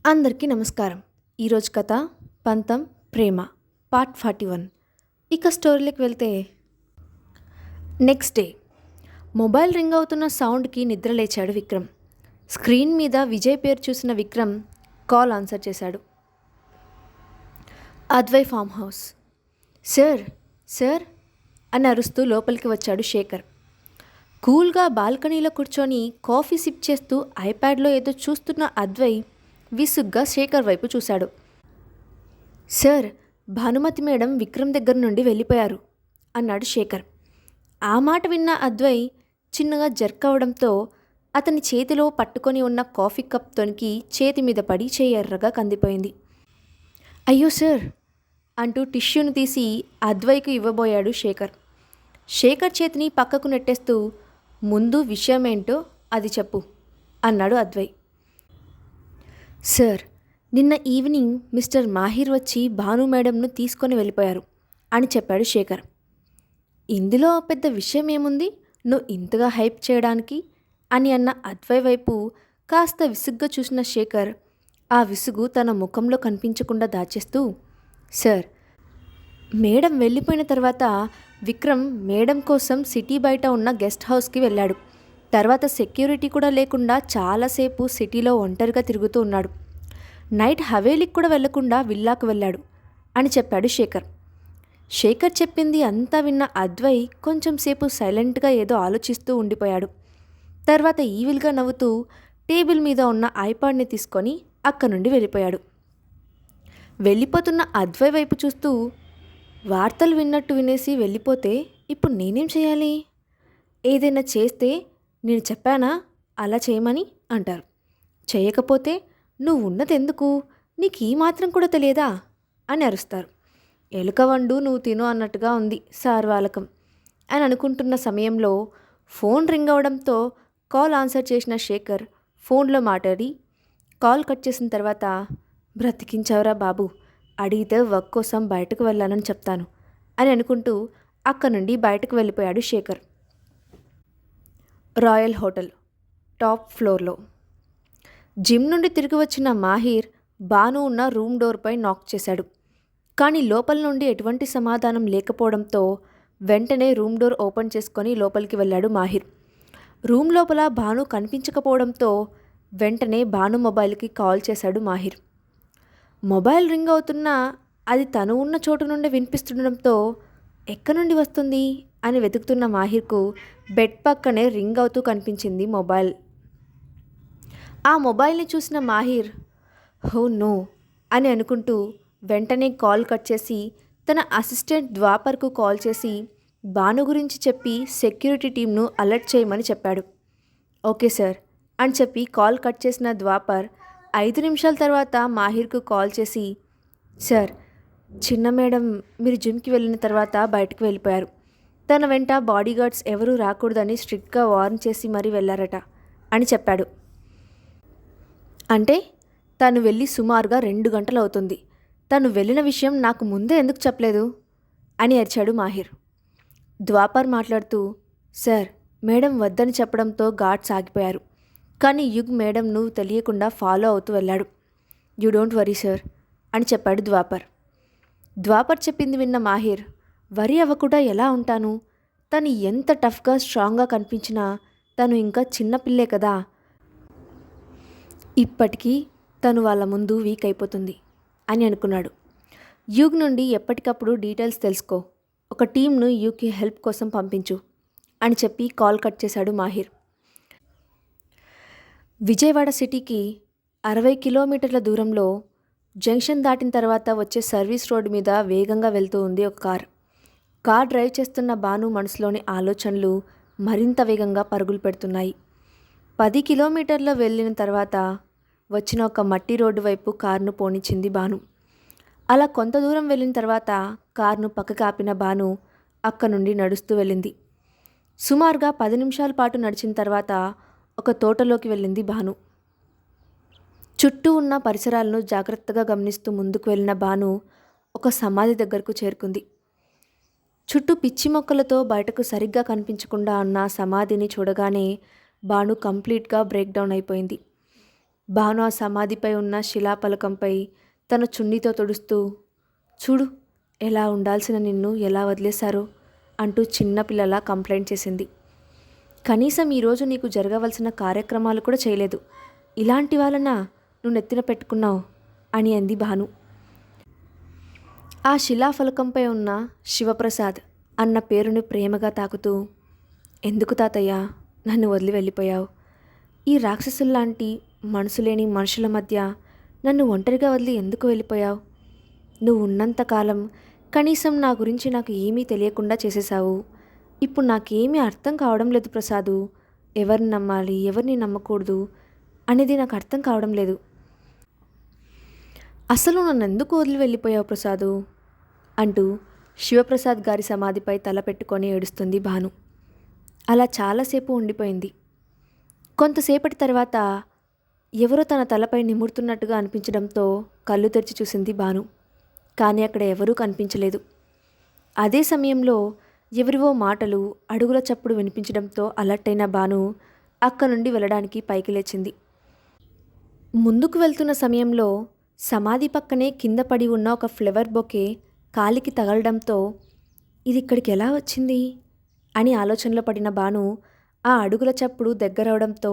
అందరికీ నమస్కారం. ఈరోజు కథ పంతం ప్రేమ పార్ట్ 41. ఇక స్టోరీలోకి వెళ్తే నెక్స్ట్ డే మొబైల్ రింగ్ అవుతున్న సౌండ్కి నిద్ర లేచాడు విక్రమ్. స్క్రీన్ మీద విజయ్ పేరు చూసిన విక్రమ్ కాల్ ఆన్సర్ చేశాడు. Advai farm house. Sir sir అని అరుస్తూ లోపలికి వచ్చాడు శేఖర్. కూల్గా బాల్కనీలో కూర్చొని కాఫీ సిప్ చేస్తూ ఐప్యాడ్లో ఏదో చూస్తున్న అద్వై విసుగ్గా శేఖర్ వైపు చూశాడు. సార్, భానుమతి మేడం విక్రమ్ దగ్గర నుండి వెళ్ళిపోయారు అన్నాడు శేఖర్. ఆ మాట విన్న అద్వై చిన్నగా జర్క్ అవడంతో అతని చేతిలో పట్టుకొని ఉన్న కాఫీ కప్ తొనికి చేతి మీద పడి చేయి ఎర్రగా కందిపోయింది. అయ్యో సార్ అంటూ టిష్యూను తీసి అద్వైకు ఇవ్వబోయాడు శేఖర్. శేఖర్ చేతిని పక్కకు నెట్టేస్తూ ముందు విషయమేంటో అది చెప్పు అన్నాడు అద్వై. సార్, నిన్న ఈవినింగ్ మిస్టర్ మాహిర్ వచ్చి భాను మేడంను తీసుకొని వెళ్ళిపోయారు అని చెప్పాడు శేఖర్. ఇందులో పెద్ద విషయం ఏముంది నువ్వు ఇంతగా హైప్ చేయడానికి అని అన్న అద్వై వైపు కాస్త విసుగ్గా చూసిన శేఖర్ ఆ విసుగు తన ముఖంలో కనిపించకుండా దాచేస్తూ, సార్, మేడం వెళ్ళిపోయిన తర్వాత విక్రమ్ మేడం కోసం సిటీ బయట ఉన్న గెస్ట్ హౌస్కి వెళ్ళాడు. తర్వాత సెక్యూరిటీ కూడా లేకుండా చాలాసేపు సిటీలో ఒంటరిగా తిరుగుతూ ఉన్నాడు. నైట్ హవేలీకి కూడా వెళ్లకుండా విల్లాకు వెళ్ళాడు అని చెప్పాడు శేఖర్. శేఖర్ చెప్పింది అంతా విన్న అద్వై కొంచెం సేపు సైలెంట్గా ఏదో ఆలోచిస్తూ ఉండిపోయాడు. తర్వాత ఈవిల్గా నవ్వుతూ టేబుల్ మీద ఉన్న ఐపాడ్ని తీసుకొని అక్కడి నుండి వెళ్ళిపోయాడు. వెళ్ళిపోతున్న అద్వై వైపు చూస్తూ, వార్తలు విన్నట్టు వినేసి వెళ్ళిపోతే ఇప్పుడు నేనేం చేయాలి? ఏదైనా చేస్తే నేను చెప్పానా అలా చేయమని అంటారు. చేయకపోతే నువ్వు ఉన్నదెందుకు, నీకు ఈ మాత్రం కూడా తెలియదా అని అరుస్తారు. ఎలుక వండు నువ్వు తిను అన్నట్టుగా ఉంది సార్వాలకం అని అనుకుంటున్న సమయంలో ఫోన్ రింగ్ అవడంతో కాల్ ఆన్సర్ చేసిన శేఖర్ ఫోన్లో మాట్లాడి కాల్ కట్ చేసిన తర్వాత, బ్రతికించవరా బాబు, అడిగితే వర్క్ కోసం బయటకు వెళ్ళానని చెప్తాను అని అనుకుంటూ అక్కడి నుండి బయటకు వెళ్ళిపోయాడు శేఖర్. రాయల్ హోటల్ టాప్ ఫ్లోర్లో జిమ్ నుండి తిరిగి వచ్చిన మాహిర్ భాను ఉన్న రూమ్ డోర్పై నాక్ చేశాడు. కానీ లోపల నుండి ఎటువంటి సమాధానం లేకపోవడంతో వెంటనే రూమ్ డోర్ ఓపెన్ చేసుకొని లోపలికి వెళ్ళాడు మాహిర్. రూమ్ లోపల భాను కనిపించకపోవడంతో వెంటనే భాను మొబైల్కి కాల్ చేశాడు మాహిర్. మొబైల్ రింగ్ అవుతున్నా అది తను ఉన్న చోటు నుండి వినిపిస్తుండడంతో ఎక్కడి నుండి వస్తుంది అని వెతుకుతున్న మాహిర్కు బెడ్ పక్కనే రింగ్ అవుతూ కనిపించింది మొబైల్. ఆ మొబైల్ని చూసిన మాహిర్ హో నో అని అనుకుంటూ వెంటనే కాల్ కట్ చేసి తన అసిస్టెంట్ ద్వాపర్కు కాల్ చేసి భాను గురించి చెప్పి సెక్యూరిటీ టీంను అలర్ట్ చేయమని చెప్పాడు. ఓకే సార్ అని చెప్పి కాల్ కట్ చేసిన ద్వాపర్ 5 నిమిషాల తర్వాత మాహిర్కు కాల్ చేసి, సార్, చిన్న మేడం మీరు జిమ్కి వెళ్ళిన తర్వాత బయటకు వెళ్ళిపోయారు. తన వెంట బాడీగార్డ్స్ ఎవరూ రాకూడదని స్ట్రిక్ట్గా వార్న్ చేసి మరీ వెళ్ళారట అని చెప్పాడు. అంటే తను వెళ్ళి సుమారుగా 2 గంటలు అవుతుంది. తను వెళ్ళిన విషయం నాకు ముందే ఎందుకు చెప్పలేదు అని అరిచాడు మాహిర్. ద్వాపర్ మాట్లాడుతూ, సార్, మేడం వద్దని చెప్పడంతో గార్డ్స్ ఆగిపోయారు. కానీ యుగ్ మేడంను తెలియకుండా ఫాలో అవుతూ వెళ్ళాడు. యూ డోంట్ వరీ సార్ అని చెప్పాడు ద్వాపర్. ద్వాపర్ చెప్పింది విన్న మాహిర్, వరి అవ్వకుండా ఎలా ఉంటాను? తను ఎంత టఫ్గా స్ట్రాంగ్గా కనిపించినా తను ఇంకా చిన్నపిల్లే కదా, ఇప్పటికీ తను వాళ్ళ ముందు వీక్ అయిపోతుంది అని అనుకున్నాడు. యూగ్ నుండి ఎప్పటికప్పుడు డీటెయిల్స్ తెలుసుకో, ఒక టీంను యూకి హెల్ప్ కోసం పంపించు అని చెప్పి కాల్ కట్ చేశాడు మాహిర్. విజయవాడ సిటీకి 60 కిలోమీటర్ల దూరంలో జంక్షన్ దాటిన తర్వాత వచ్చే సర్వీస్ రోడ్డు మీద వేగంగా వెళ్తూ ఉంది ఒక కార్ డ్రైవ్ చేస్తున్న భాను మనసులోని ఆలోచనలు మరింత వేగంగా పరుగులు పెడుతున్నాయి. 10 కిలోమీటర్లు వెళ్ళిన తర్వాత వచ్చిన ఒక మట్టి రోడ్డు వైపు కారును పోనిచ్చింది భాను. అలా కొంత దూరం వెళ్ళిన తర్వాత కారును పక్కకు ఆపిన భాను అక్కడి నుండి నడుస్తూ వెళ్ళింది. సుమారుగా 10 నిమిషాల పాటు నడిచిన తర్వాత ఒక తోటలోకి వెళ్ళింది భాను. చుట్టూ ఉన్న పరిసరాలను జాగ్రత్తగా గమనిస్తూ ముందుకు వెళ్ళిన భాను ఒక సమాధి దగ్గరకు చేరుకుంది. చుట్టూ పిచ్చి మొక్కలతో బయటకు సరిగ్గా కనిపించకుండా ఉన్న సమాధిని చూడగానే భాను కంప్లీట్గా బ్రేక్ డౌన్ అయిపోయింది. భాను ఆ సమాధిపై ఉన్న శిలాఫలకంపై తన చున్నీతో తుడుస్తూ, చూడు ఎలా ఉండాల్సిన నిన్ను ఎలా వదిలేశారో అంటూ చిన్నపిల్లలా కంప్లైంట్ చేసింది. కనీసం ఈరోజు నీకు జరగవలసిన కార్యక్రమాలు కూడా చేయలేదు. ఇలాంటి వాళ్ళన నువ్వు నెత్తిన పెట్టుకున్నావు అని అంది భాను. ఆ శిలాఫలకంపై ఉన్న శివప్రసాద్ అన్న పేరుని ప్రేమగా తాకుతూ, ఎందుకు తాతయ్య నన్ను వదిలి వెళ్ళిపోయావు? ఈ రాక్షసుల్లాంటి మనసులేని మనుషుల మధ్య నన్ను ఒంటరిగా వదిలి ఎందుకు వెళ్ళిపోయావు? నువ్వు ఉన్నంతకాలం కనీసం నా గురించి నాకు ఏమీ తెలియకుండా చేసేశావు. ఇప్పుడు నాకేమీ అర్థం కావడం లేదు ప్రసాదు. ఎవరిని నమ్మాలి, ఎవరిని నమ్మకూడదు అనేది నాకు అర్థం కావడం లేదు. అసలు నన్ను ఎందుకు వదిలి వెళ్ళిపోయావు ప్రసాదు అంటూ శివప్రసాద్ గారి సమాధిపై తల పెట్టుకొని ఏడుస్తుంది భాను. అలా చాలాసేపు ఉండిపోయింది. కొంతసేపటి తర్వాత ఎవరో తన తలపై నిమురుతున్నట్టుగా అనిపించడంతో కళ్ళు తెరిచి చూసింది భాను. కానీ అక్కడ ఎవరూ కనిపించలేదు. అదే సమయంలో ఎవరివో మాటలు, అడుగుల చప్పుడు వినిపించడంతో అలర్ట్ అయిన భాను అక్క నుండి వెళ్ళడానికి పైకి లేచింది. ముందుకు వెళ్తున్న సమయంలో సమాధి పక్కనే కింద పడి ఉన్న ఒక ఫ్లవర్ బొకే కాలికి తగలడంతో ఇది ఇక్కడికి ఎలా వచ్చింది అని ఆలోచనలో పడిన భాను ఆ అడుగుల చప్పుడు దగ్గరవడంతో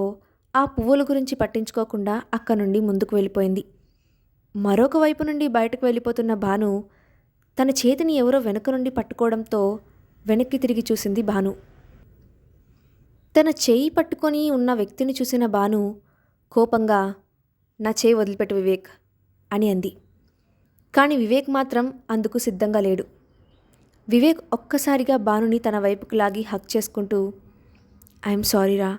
ఆ పువ్వుల గురించి పట్టించుకోకుండా అక్క నుండి ముందుకు వెళ్ళిపోయింది. మరొక వైపు నుండి బయటకు వెళ్ళిపోతున్న భాను తన చేతిని ఎవరో వెనుక నుండి పట్టుకోవడంతో వెనక్కి తిరిగి చూసింది భాను. తన చేయి పట్టుకొని ఉన్న వ్యక్తిని చూసిన భాను కోపంగా, నా చేయి వదిలిపెట్టు వివేక్ అని అంది. కానీ వివేక్ మాత్రం అందుకు సిద్ధంగా లేడు. వివేక్ ఒక్కసారిగా భానుని తన వైపుకు లాగి హక్ చేసుకుంటూ, ఐఎమ్ సారీరా,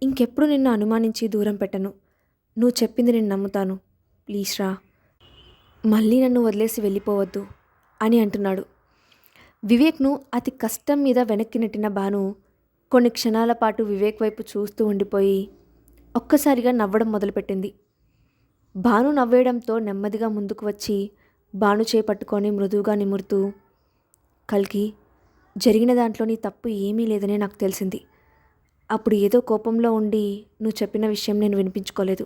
ఇంకెప్పుడు నిన్ను అనుమానించి దూరం పెట్టను. నువ్వు చెప్పింది నేను నమ్ముతాను. ప్లీజ్ రా, మళ్ళీ నన్ను వదిలేసి వెళ్ళిపోవద్దు అని అంటున్నాడు. వివేక్ను అతి కష్టం మీద వెనక్కి నెట్టిన భాను కొన్ని క్షణాల పాటు వివేక్ వైపు చూస్తూ ఉండిపోయి ఒక్కసారిగా నవ్వడం మొదలుపెట్టింది. భాను నవ్వేయడంతో నెమ్మదిగా ముందుకు వచ్చి భాను చేపట్టుకొని మృదువుగా నిమురుతూ, కల్కి, జరిగిన దాంట్లో నీ తప్పు ఏమీ లేదనే నాకు తెలిసింది. అప్పుడు ఏదో కోపంలో ఉండి నువ్వు చెప్పిన విషయం నేను వినిపించుకోలేదు.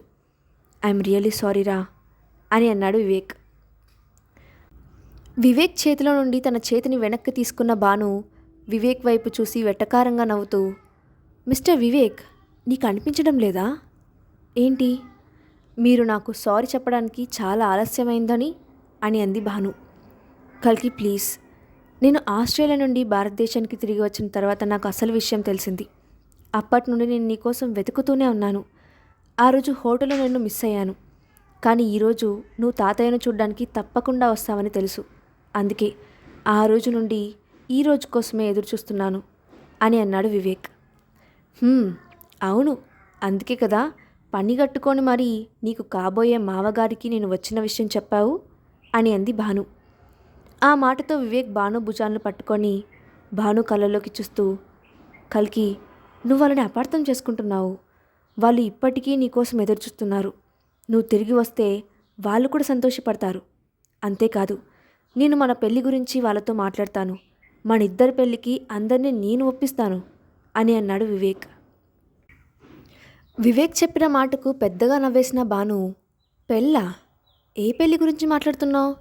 ఐఎమ్ రియల్లీ సారీరా అని అన్నాడు వివేక్. వివేక్ చేతిలో నుండి తన చేతిని వెనక్కి తీసుకున్న భాను వివేక్ వైపు చూసి వెటకారంగా నవ్వుతూ, మిస్టర్ వివేక్, నీకు అనిపించడం లేదా ఏంటి? మీరు నాకు సారీ చెప్పడానికి చాలా ఆలస్యమైందని అని అంది భాను. కల్కి ప్లీజ్, నేను ఆస్ట్రేలియా నుండి భారతదేశానికి తిరిగి వచ్చిన తర్వాత నాకు అసలు విషయం తెలిసింది. అప్పటి నుండి నేను నీకోసం వెతుకుతూనే ఉన్నాను. ఆ రోజు హోటల్లో నేను మిస్ అయ్యాను. కానీ ఈరోజు నువ్వు తాతయ్యను చూడ్డానికి తప్పకుండా వస్తావని తెలుసు. అందుకే ఆ రోజు నుండి ఈ రోజు కోసమే ఎదురు చూస్తున్నాను అని అన్నాడు వివేక్. అవును, అందుకే కదా పని కట్టుకొని మరి నీకు కాబోయే మావగారికి నేను వచ్చిన విషయం చెప్పావు అని అంది భాను. ఆ మాటతో వివేక్ భాను భుజాలను పట్టుకొని భాను కళ్ళలోకి చూస్తూ, కల్కి, నువ్వు వాళ్ళని అపార్థం చేసుకుంటున్నావు. వాళ్ళు ఇప్పటికీ నీకోసం ఎదురు చూస్తున్నారు. నువ్వు తిరిగి వస్తే వాళ్ళు కూడా సంతోషపడతారు. అంతేకాదు, నేను మన పెళ్లి గురించి వాళ్ళతో మాట్లాడతాను. మన ఇద్దరి పెళ్ళికి అందరినీ నేను ఒప్పిస్తాను అని అన్నాడు వివేక్. వివేక్ చెప్పిన మాటకు పెద్దగా నవ్వేసిన భాను, పెళ్ళా? ఏ పెళ్ళి గురించి మాట్లాడుతున్నావు?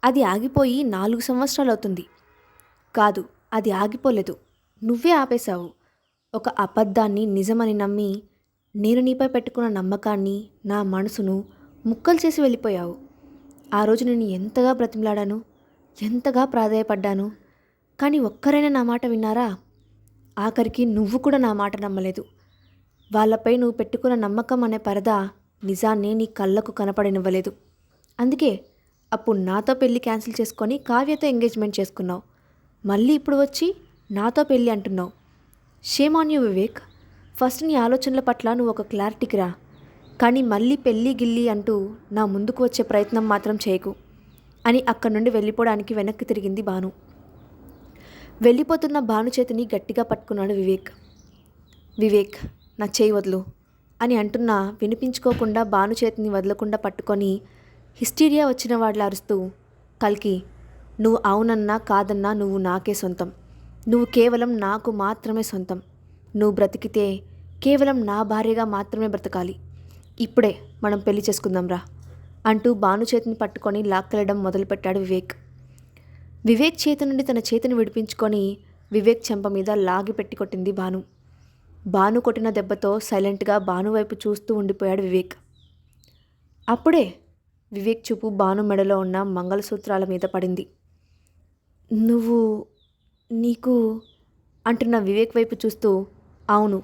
అది ఆగిపోయి 4 సంవత్సరాలు అవుతుంది. కాదు, అది ఆగిపోలేదు, నువ్వే ఆపేశావు. ఒక అబద్ధాన్ని నిజమని నమ్మి నేను నీపై పెట్టుకున్న నమ్మకాన్ని, నా మనసును ముక్కలు చేసి వెళ్ళిపోయావు. ఆ రోజు నేను ఎంతగా బ్రతిమలాడాను, ఎంతగా ప్రాధేయపడ్డాను. కానీ ఒక్కరైనా నా మాట విన్నారా? ఆఖరికి నువ్వు కూడా నా మాట నమ్మలేదు. వాళ్ళపై నువ్వు పెట్టుకున్న నమ్మకం అనే పరదా నిజాన్ని నీ కళ్ళకు కనపడనివ్వలేదు. అందుకే అప్పుడు నాతో పెళ్ళి క్యాన్సిల్ చేసుకొని కావ్యతో ఎంగేజ్మెంట్ చేసుకున్నావు. మళ్ళీ ఇప్పుడు వచ్చి నాతో పెళ్ళి అంటున్నావు. Shame on you Vivek. First నీ ఆలోచనల పట్ల నువ్వు ఒక క్లారిటీకి రా. కానీ మళ్ళీ పెళ్ళి గిల్లి అంటూ నా ముందుకు వచ్చే ప్రయత్నం మాత్రం చేయకు అని అక్కడి నుండి వెళ్ళిపోవడానికి వెనక్కి తిరిగింది భాను. వెళ్ళిపోతున్న భాను చేతిని గట్టిగా పట్టుకున్నాడు వివేక్. వివేక్, నా చేయి వదులు అని అంటున్నా వినిపించుకోకుండా భాను చేతిని వదలకుండా పట్టుకొని హిస్టీరియా వచ్చిన వాడిలా అరుస్తూ, కల్కి, నువ్వు అవునన్నా కాదన్నా నువ్వు నాకే సొంతం. నువ్వు కేవలం నాకు మాత్రమే సొంతం. నువ్వు బ్రతికితే కేవలం నా భార్యగా మాత్రమే బ్రతకాలి. ఇప్పుడే మనం పెళ్లి చేసుకుందాం రా అంటూ భాను చేతిని పట్టుకొని లాక్కెళ్ళడం మొదలుపెట్టాడు వివేక్. వివేక్ చేతి నుండి తన చేతిని విడిపించుకొని వివేక్ చెంప మీద లాగి పెట్టి కొట్టింది భాను. భాను కొట్టిన దెబ్బతో సైలెంట్గా భాను వైపు చూస్తూ ఉండిపోయాడు వివేక్. అప్పుడే వివేక్ చూపు భాను మెడలో ఉన్న మంగళసూత్రాల మీద పడింది. నువ్వు నీకు అంటున్న వివేక్ వైపు చూస్తూ, అవును,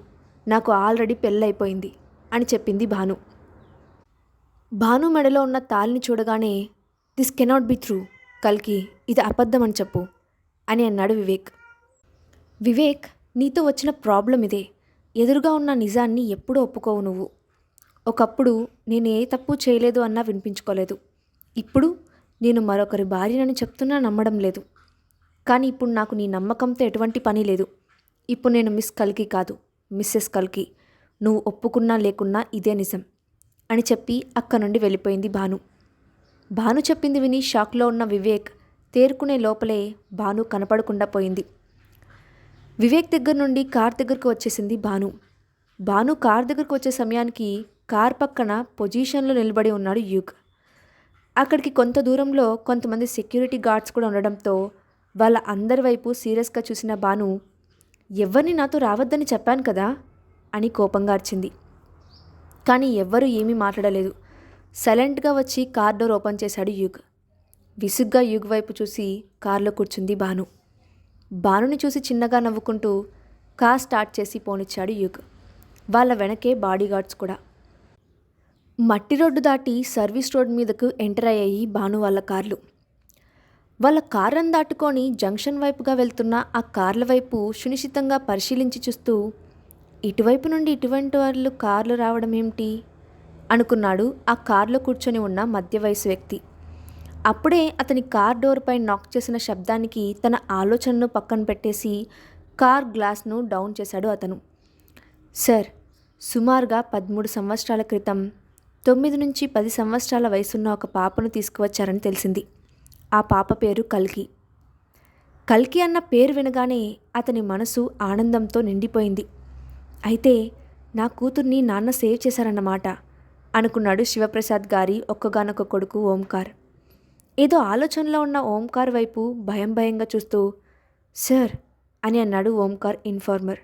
నాకు ఆల్రెడీ పెళ్ళైపోయింది అని చెప్పింది భాను. భాను మెడలో ఉన్న తాళిని చూడగానే, దిస్ కెనాట్ బి ట్రూ కల్కి, ఇది అబద్ధం అని చెప్పు అని అన్నాడు వివేక్. వివేక్, నీతో వచ్చిన ప్రాబ్లం ఇదే. ఎదురుగా ఉన్న నిజాన్ని ఎప్పుడూ ఒప్పుకోవు నువ్వు. ఒకప్పుడు నేను ఏ తప్పు చేయలేదు అన్నా వినిపించుకోలేదు. ఇప్పుడు నేను మరొకరి భార్యనని చెప్తున్నా నమ్మడం లేదు. కానీ ఇప్పుడు నాకు నీ నమ్మకంతో ఎటువంటి పని లేదు. ఇప్పుడు నేను మిస్ కల్కి కాదు, మిస్సెస్ కల్కి. నువ్వు ఒప్పుకున్నా లేకున్నా ఇదే నిజం అని చెప్పి అక్క నుండి వెళ్ళిపోయింది భాను. భాను చెప్పింది విని షాక్లో ఉన్న వివేక్ తేరుకునే లోపలే భాను కనపడకుండా పోయింది. వివేక్ దగ్గర నుండి కార్ దగ్గరకు వచ్చేసింది భాను. భాను కార్ దగ్గరకు వచ్చే సమయానికి కార్ పక్కన పొజిషన్లో నిలబడి ఉన్నాడు యుగ్. అక్కడికి కొంత దూరంలో కొంతమంది సెక్యూరిటీ గార్డ్స్ కూడా ఉండడంతో వాళ్ళ అందరి వైపు సీరియస్గా చూసిన భాను, ఎవరిని నాతో రావద్దని చెప్పాను కదా అని కోపంగా అరిచింది. కానీ ఎవ్వరూ ఏమీ మాట్లాడలేదు. సైలెంట్గా వచ్చి కార్ డోర్ ఓపెన్ చేశాడు యుగ్. విసుగ్గా యుగ్ వైపు చూసి కార్లో కూర్చుంది భాను. భానుని చూసి చిన్నగా నవ్వుకుంటూ కార్ స్టార్ట్ చేసి పోనిచ్చాడు యుగ్. వాళ్ళ వెనకే బాడీగార్డ్స్ కూడా. మట్టి రోడ్డు దాటి సర్వీస్ రోడ్ మీదకు ఎంటర్ అయ్యాయి భాను వాళ్ళ కార్లు. వాళ్ళ కార్లను దాటుకొని జంక్షన్ వైపుగా వెళ్తున్న ఆ కార్ల వైపు సునిశ్చితంగా పరిశీలించి చూస్తూ, ఇటువైపు నుండి ఇటువంటి వాళ్ళు కార్లు రావడం ఏమిటి అనుకున్నాడు ఆ కార్లో కూర్చొని ఉన్న మధ్య వయసు వ్యక్తి. అప్పుడే అతని కార్ డోర్పై నాక్ చేసిన శబ్దానికి తన ఆలోచనను పక్కన పెట్టేసి కార్ గ్లాస్ను డౌన్ చేశాడు అతను. సార్, సుమారుగా 13 సంవత్సరాల క్రితం 9 నుంచి 10 సంవత్సరాల వయసున్న ఒక పాపను తీసుకువచ్చారని తెలిసింది. ఆ పాప పేరు కల్కి. కల్కి అన్న పేరు వినగానే అతని మనసు ఆనందంతో నిండిపోయింది. అయితే నా కూతుర్ని నాన్న సేవ్ చేశారన్నమాట అనుకున్నాడు శివప్రసాద్ గారి ఒక్కగానొక్క కొడుకు ఓంకార్. ఏదో ఆలోచనలో ఉన్న ఓంకార్ వైపు భయంగా చూస్తూ, సార్ అని అన్నాడు ఓంకార్ ఇన్ఫార్మర్.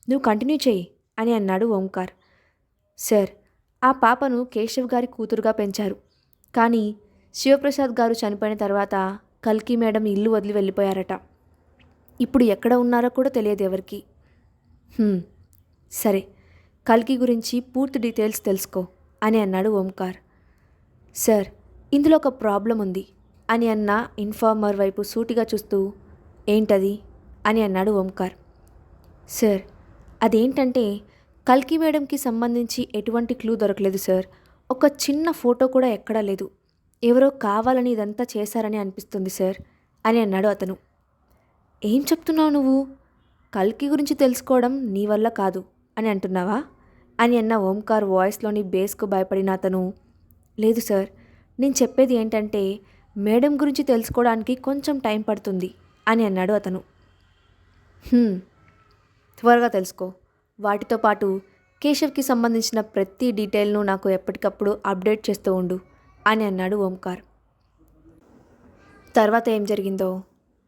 నువ్వు కంటిన్యూ చెయ్యి అని అన్నాడు ఓంకార్. సార్, ఆ పాపను కేశవ్ గారి కూతురుగా పెంచారు. కానీ శివప్రసాద్ గారు చనిపోయిన తర్వాత కల్కి మేడం ఇల్లు వదిలి వెళ్ళిపోయారట. ఇప్పుడు ఎక్కడ ఉన్నారో కూడా తెలియదు ఎవరికి. సరే, కల్కి గురించి పూర్తి డీటెయిల్స్ తెలుసుకో అని అన్నాడు ఓంకార్. సార్, ఇందులో ఒక ప్రాబ్లం ఉంది అని అన్న ఇన్ఫార్మర్ వైపు సూటిగా చూస్తూ, ఏంటది అని అన్నాడు ఓంకార్. సార్, అదేంటంటే కల్కి మేడంకి సంబంధించి ఎటువంటి క్లూ దొరకలేదు సార్. ఒక చిన్న ఫోటో కూడా ఎక్కడా లేదు. ఎవరో కావాలని ఇదంతా చేశారని అనిపిస్తుంది సార్ అని అన్నాడు అతను. ఏం చెప్తున్నావు నువ్వు? కల్కి గురించి తెలుసుకోవడం నీ వల్ల కాదు అని అంటున్నావా అని అన్న ఓంకార్ వాయిస్లోని బేస్కు భయపడిన అతను, లేదు సార్, నేను చెప్పేది ఏంటంటే మేడం గురించి తెలుసుకోవడానికి కొంచెం టైం పడుతుంది అని అన్నాడు అతను. త్వరగా తెలుసుకో. వాటితో పాటు కేశవ్కి సంబంధించిన ప్రతి డీటెయిల్ను నాకు ఎప్పటికప్పుడు అప్డేట్ చేస్తూ ఉండు అని అన్నాడు ఓంకార్. తర్వాత ఏం జరిగిందో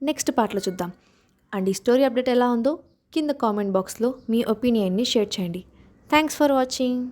నెక్స్ట్ పార్ట్లో చూద్దాం. అండ్ ఈ స్టోరీ అప్డేట్ ఎలా ఉందో కింద కామెంట్ బాక్స్లో మీ ఒపీనియన్ని షేర్ చేయండి. Thanks for watching.